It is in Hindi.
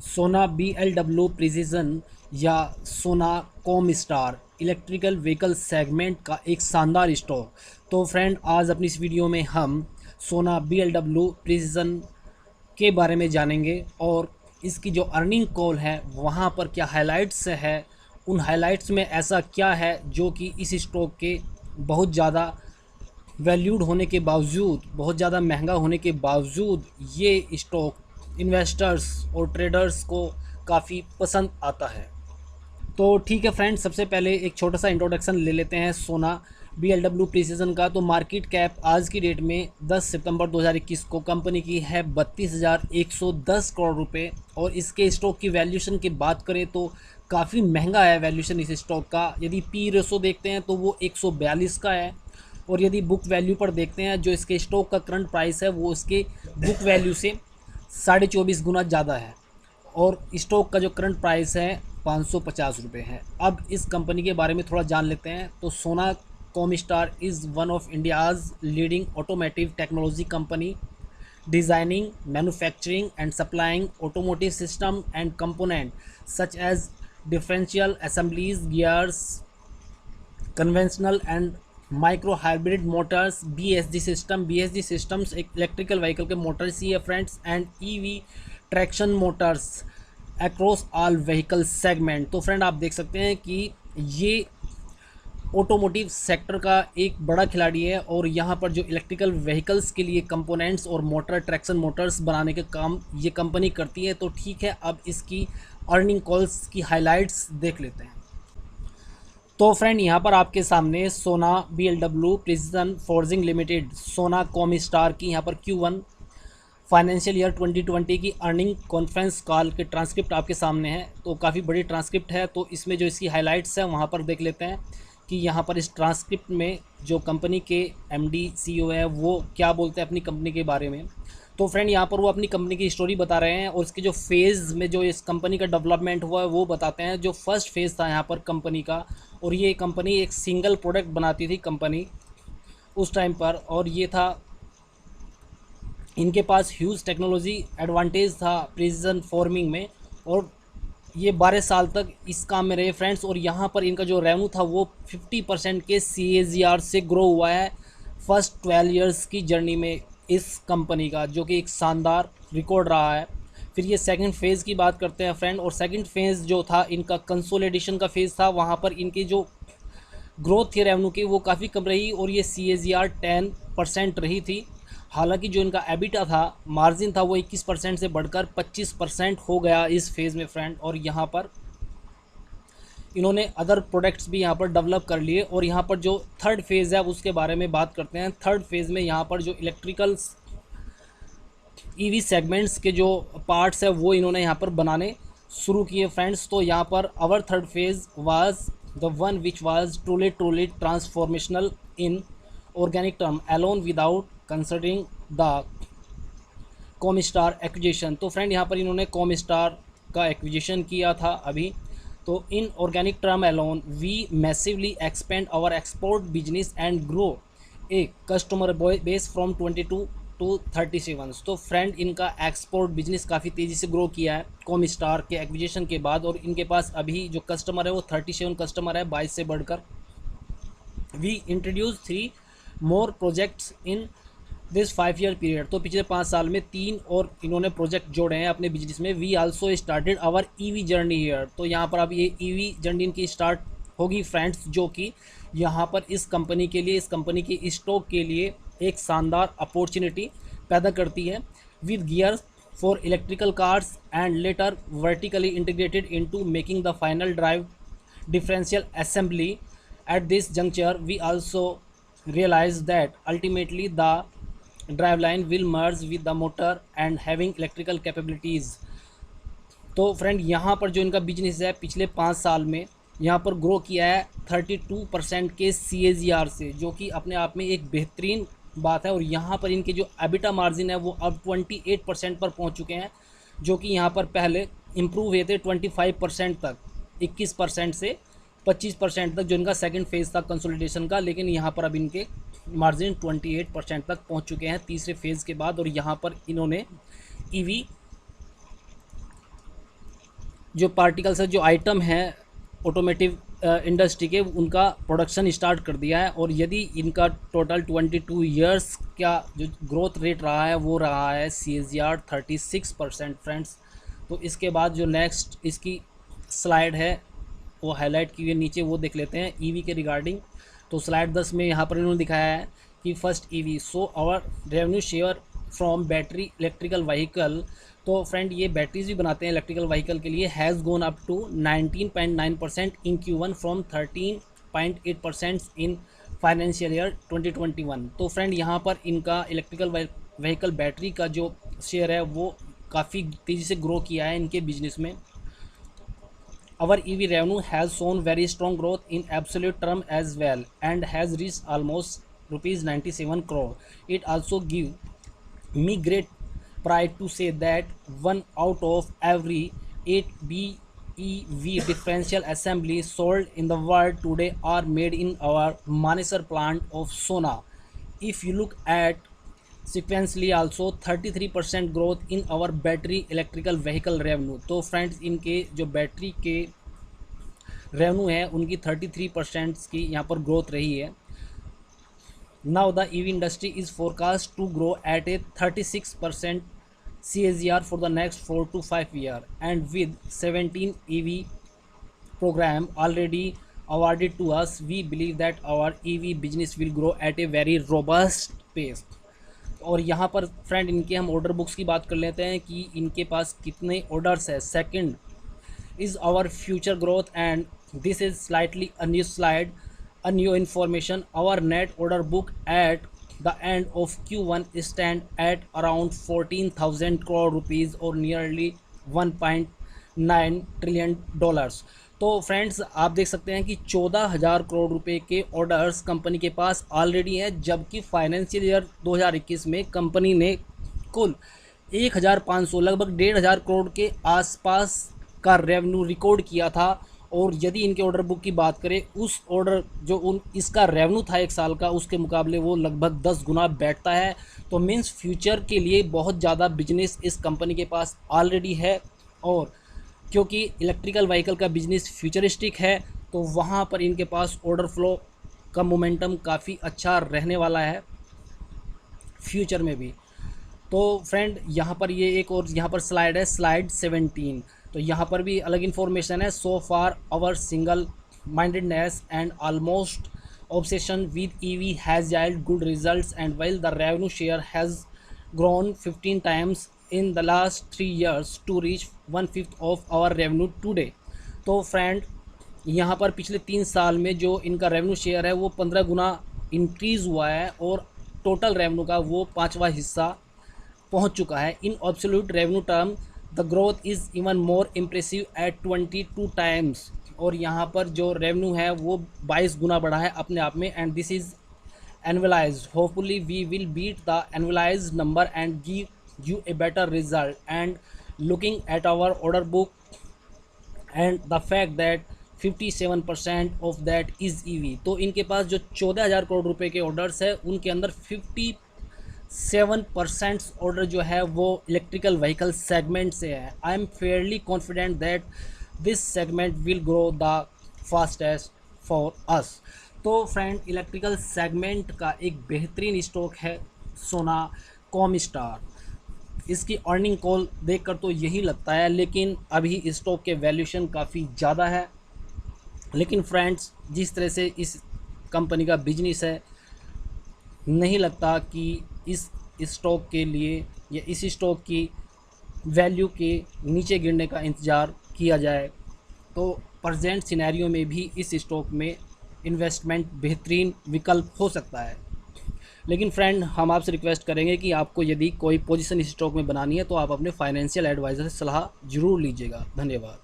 सोना BLW प्रिसिजन या सोना com star electrical vehicle segment का एक शानदार स्टॉक। तो फ्रेंड, आज अपनी इस वीडियो में हम सोना BLW प्रिसिजन के बारे में जानेंगे और इसकी जो अर्निंग कॉल है वहाँ पर क्या हाइलाइट्स है, उन हाइलाइट्स में ऐसा क्या है जो कि इस स्टॉक के बहुत ज़्यादा वैल्यूड होने के बावजूद, बहुत ज़्यादा महंगा होने के बावजूद ये स्टॉक इन्वेस्टर्स और ट्रेडर्स को काफ़ी पसंद आता है। तो ठीक है फ्रेंड्स, सबसे पहले एक छोटा सा इंट्रोडक्शन ले लेते हैं सोना BLW प्रिसिजन का। तो मार्केट कैप आज की डेट में 10 सितंबर 2021 को कंपनी की है 32,110 करोड़ रुपए। और इसके स्टॉक की वैल्यूशन की बात करें तो काफ़ी महंगा है वैल्यूशन इस स्टॉक का। यदि पी रेशो देखते हैं तो वो 142 का है, और यदि बुक वैल्यू पर देखते हैं जो इसके स्टॉक का करंट प्राइस है वो इसके बुक वैल्यू से 24.5 गुना ज़्यादा है, और स्टॉक का जो करंट प्राइस है 550 रुपये है। अब इस कंपनी के बारे में थोड़ा जान लेते हैं। तो Sona Comstar is one of India's leading automotive technology company, designing, manufacturing and supplying automotive system and component such as differential assemblies, gears, conventional and micro hybrid motors, BSG systems एक इलेक्ट्रिकल व्हीकल के मोटर्स ही है friends, and EV traction motors across all vehicle segment. तो फ्रेंड, आप देख सकते हैं कि ये ऑटोमोटिव सेक्टर का एक बड़ा खिलाड़ी है, और यहाँ पर जो इलेक्ट्रिकल व्हीकल्स के लिए कंपोनेंट्स और मोटर ट्रैक्शन मोटर्स बनाने के काम ये कंपनी करती है। तो ठीक है, अब इसकी अर्निंग कॉल्स की हाइलाइट्स देख लेते हैं। तो फ्रेंड, यहाँ पर आपके सामने सोना BLW प्रिसिजन फोर्जिंग लिमिटेड सोना कॉम स्टार की यहाँ पर Q1 फाइनेंशियल ईयर 2020 की अर्निंग कॉन्फ्रेंस कॉल के ट्रांसक्रिप्ट आपके सामने है। तो काफ़ी बड़ी ट्रांसक्रिप्ट है, तो इसमें जो इसकी हाइलाइट्स है वहाँ पर देख लेते हैं कि यहाँ पर इस ट्रांसक्रिप्ट में जो कंपनी के MD CEO है वो क्या बोलते हैं अपनी कंपनी के बारे में। तो फ्रेंड, यहाँ पर वो अपनी कंपनी की स्टोरी बता रहे हैं, और इसके जो फेज़ में जो इस कंपनी का डेवलपमेंट हुआ है वो बताते हैं। जो फर्स्ट फेज़ था यहाँ पर कंपनी का, और ये कंपनी एक सिंगल प्रोडक्ट बनाती थी कंपनी उस टाइम पर, और ये था इनके पास ह्यूज टेक्नोलॉजी एडवांटेज था प्रिसिजन फॉर्मिंग में, और ये 12 साल तक इस काम में रहे फ्रेंड्स। और यहाँ पर इनका जो रेवेन्यू था वो 50% के CAGR से ग्रो हुआ है फर्स्ट 12 इयर्स की जर्नी में इस कंपनी का, जो कि एक शानदार रिकॉर्ड रहा है। फिर ये सेकंड फेज़ की बात करते हैं फ्रेंड, और सेकंड फेज़ जो था इनका कंसोलिडेशन का फेज़ था। वहाँ पर इनकी जो ग्रोथ थी रेवेन्यू की वो काफ़ी कम रही, और ये CAGR 10% रही थी। हालांकि जो इनका एबिटा था, मार्जिन था, वो 21% से बढ़कर 25% हो गया इस फेज़ में फ्रेंड। और यहाँ पर इन्होंने अदर प्रोडक्ट्स भी यहाँ पर डेवलप कर लिए। और यहाँ पर जो थर्ड फेज़ है उसके बारे में बात करते हैं। थर्ड फेज़ में यहाँ पर जो इलेक्ट्रिकल EV सेगमेंट्स के जो पार्ट्स है वो इन्होंने यहाँ पर बनाने शुरू किए फ्रेंड्स। तो यहाँ per hour third phase was the one which was truly transformational in organic term alone without considering the Comstar acquisition. तो फ्रेंड, यहाँ पर इन्होंने कॉमस्टार का एक्विजिशन किया था अभी। तो in organic term alone we massively expand our export business and grow a customer base from 22 to 37। तो फ्रेंड, इनका एक्सपोर्ट बिजनेस काफ़ी तेज़ी से ग्रो किया है कॉमस्टार के एक्विजिशन के बाद, और इनके पास अभी जो कस्टमर है वो 37 कस्टमर है, 22 से बढ़कर। We introduce 3 more projects in this 5 year period. तो पिछले 5 साल में 3 और इन्होंने प्रोजेक्ट जोड़े हैं अपने बिजनेस में। We also started our EV journey here. तो यहाँ पर अब ये EV जर्नी इनकी स्टार्ट होगी फ्रेंड्स, जो कि यहाँ पर इस कंपनी के लिए, इस कंपनी के स्टॉक के लिए एक शानदार अपॉर्चुनिटी पैदा करती है। With gears for electrical cars and later vertically integrated into making the final drive differential assembly. At this juncture, we also realize that ultimately the driveline will merge with the motor and having electrical capabilities. तो फ्रेंड, यहाँ पर जो इनका बिजनेस है पिछले 5 साल में यहाँ पर ग्रो किया है 32% के CAGR से, जो कि अपने आप में एक बेहतरीन बात है। और यहाँ पर इनके जो एबिटा मार्जिन है वो अब 28% पर पहुँच चुके हैं, जो कि यहाँ पर पहले इम्प्रूव हुए थे 25% तक, 21% से 25% तक जो इनका सेकंड फेज़ था कंसोलिडेशन का। लेकिन यहाँ पर अब इनके मार्जिन 28% तक पहुँच चुके हैं तीसरे फेज़ के बाद। और यहाँ पर इन्होंने EV जो पार्टिकल्स है, जो आइटम है ऑटोमेटिव इंडस्ट्री के, उनका प्रोडक्शन स्टार्ट कर दिया है। और यदि इनका टोटल 22 ईयर्स का जो ग्रोथ रेट रहा है वो रहा है CAGR 36% फ्रेंड्स। तो इसके बाद जो नेक्स्ट इसकी स्लाइड है वो हाईलाइट की हुई है नीचे, वो देख लेते हैं ईवी के रिगार्डिंग। तो स्लाइड 10 में यहाँ पर इन्होंने दिखाया है कि first EV so our revenue share from battery electrical vehicle. तो फ्रेंड ये बैटरीज भी बनाते हैं इलेक्ट्रिकल व्हीकल के लिए, has gone up to 19.9% in Q1 from 13.8% in financial year 2021। तो फ्रेंड यहाँ पर इनका इलेक्ट्रिकल व्हीकल बैटरी का जो शेयर है वो काफ़ी तेज़ी से ग्रो किया है इनके बिजनेस में। Our EV revenue has shown very strong growth in absolute term as well and has reached almost rupees 97 crore. It also gives me great pride to say that one out of every 8 BEV differential assemblies sold in the world today are made in our Manesar plant of Sona. If you look at sequentially also 33% growth in our battery electrical vehicle revenue। तो फ्रेंड्स इनके जो बैटरी के रेवेन्यू है उनकी 33% की यहाँ पर ग्रोथ रही है। Now the EV industry is forecast to grow at a 36% CAGR for the next 4 to 5 years, and with 17 EV program already awarded to us, we believe that our EV business will grow at a very robust pace। और यहाँ पर फ्रेंड इनके हम ऑर्डर बुक्स की बात कर लेते हैं कि इनके पास कितने ऑर्डर्स है। Second is our future growth, and this is slightly a new slide, a new information. Our net order book at the end of Q1 stand at around 14,000 crore rupees or nearly 1.9 trillion dollars. तो फ्रेंड्स आप देख सकते हैं कि 14,000 करोड़ रुपए के ऑर्डर्स कंपनी के पास ऑलरेडी हैं, जबकि फाइनेंशियल ईयर 2021 में कंपनी ने कुल 1,500 लगभग 1,500 करोड़ के आसपास का रेवेन्यू रिकॉर्ड किया था। और यदि इनके ऑर्डर बुक की बात करें, उस ऑर्डर जो उन इसका रेवेन्यू था एक साल का, उसके मुकाबले वो लगभग 10 गुना बैठता है। तो मीन्स फ्यूचर के लिए बहुत ज़्यादा बिजनेस इस कंपनी के पास ऑलरेडी है। और क्योंकि इलेक्ट्रिकल व्हीकल का बिजनेस फ्यूचरिस्टिक है तो वहाँ पर इनके पास ऑर्डर फ्लो का मोमेंटम काफ़ी अच्छा रहने वाला है फ्यूचर में भी। तो फ्रेंड यहाँ पर ये एक और यहाँ पर स्लाइड है, स्लाइड 17। तो यहाँ पर भी अलग इन्फॉर्मेशन है। So far our single mindedness and almost obsession with EV has yielded good results, and while the revenue share has grown 15 times in the last 3 years to reach 1/5 of our revenue today। तो फ्रेंड यहाँ पर पिछले 3 साल में जो इनका रेवेन्यू शेयर है वो 15 गुना इंक्रीज़ हुआ है और टोटल रेवेन्यू का वो 5वां हिस्सा पहुँच चुका है। In absolute revenue term the growth is even more impressive at 22 times. और यहाँ पर जो रेवेन्यू है वो 22 गुना बढ़ा है अपने आप में, and this is annualized। hopefully we will beat the annualized number and give you a better result। and looking at our order book and the fact that 57% of that is EV, तो इनके पास जो 14,000 करोड़ रुपए के ऑर्डर्स है उनके अंदर 57% ऑर्डर जो है वो इलेक्ट्रिकल व्हीकल सेगमेंट से है। I am Fairlie confident that this segment will grow the fastest for us. तो फ्रेंड इलेक्ट्रिकल सेगमेंट का एक बेहतरीन स्टॉक है सोना कॉम स्टार। इसकी अर्निंग कॉल देखकर तो यही लगता है, लेकिन अभी स्टॉक के वैल्यूएशन काफ़ी ज़्यादा है। लेकिन फ्रेंड्स जिस तरह से इस कंपनी का बिजनेस है, नहीं लगता कि इस स्टॉक के लिए या इस स्टॉक की वैल्यू के नीचे गिरने का इंतज़ार किया जाए। तो प्रेजेंट सिनेरियो में भी इस स्टॉक में इन्वेस्टमेंट बेहतरीन विकल्प हो सकता है। लेकिन फ्रेंड हम आपसे रिक्वेस्ट करेंगे कि आपको यदि कोई पोजीशन इस स्टॉक में बनानी है तो आप अपने फाइनेंशियल एडवाइज़र से सलाह ज़रूर लीजिएगा। धन्यवाद।